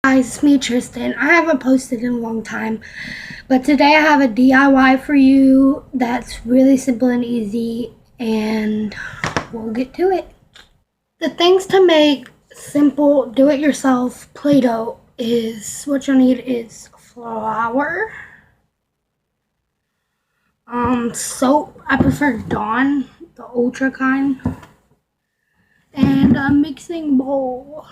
Guys, it's me, Tristan. I haven't posted in a long time, but today I have a DIY for you that's really simple and easy, and we'll get to it. The things to make simple do-it-yourself Play-Doh is what you'll need is flour, soap. I prefer Dawn, the ultra kind, and a mixing bowl.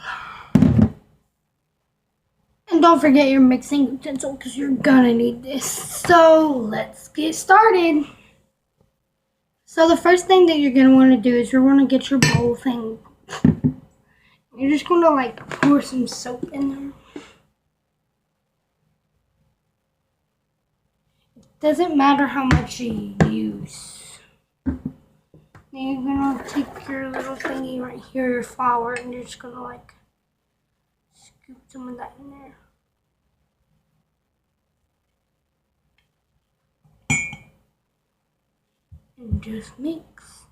And don't forget your mixing utensil because you're gonna need this. So let's get started. So the first thing that you're gonna want to do is you're gonna get your bowl thing. You're just gonna like pour some soap in there. It doesn't matter how much you use. Then you're gonna take your little thingy right here, your flour, and you're just gonna like scoop some of that in there. And just mix.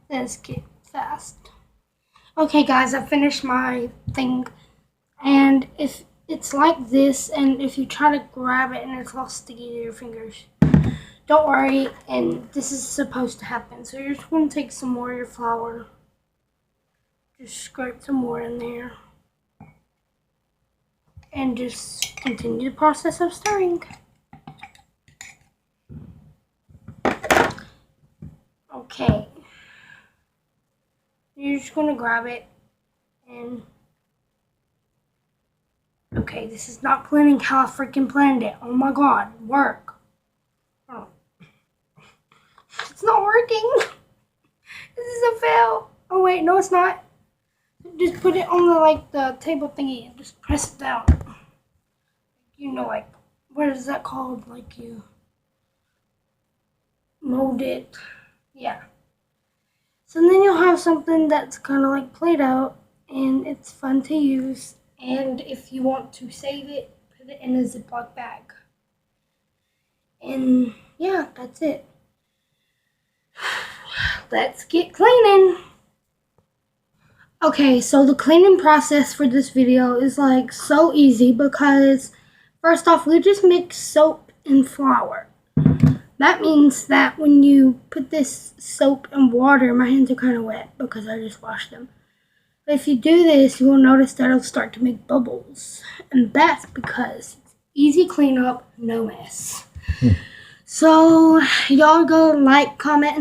Let's get fast. Okay guys, I finished my thing, and if it's like this and if you try to grab it and it's all sticky to your fingers, don't worry, and this is supposed to happen. So you're just going to take some more of your flour, just scrape some more in there, and just continue the process of stirring. Okay, you're just going to grab it and okay, this is not planning how I freaking planned it. Oh my god, work. Oh. It's not working. This is a fail. Oh wait, no it's not. Just put it on the table thingy and just press it down. You know, like, what is that called? Like you mold it. Yeah. So then you'll have something that's kind of like Play-Doh, and it's fun to use. And if you want to save it, put it in a Ziploc bag. And yeah, that's it. Let's get cleaning. Okay, so the cleaning process for this video is like so easy because first off, we just mix soap and flour. That means that when you put this soap and water, my hands are kind of wet because I just washed them. But if you do this, you will notice that it'll start to make bubbles. And that's because it's easy cleanup, no mess. So y'all go like, comment,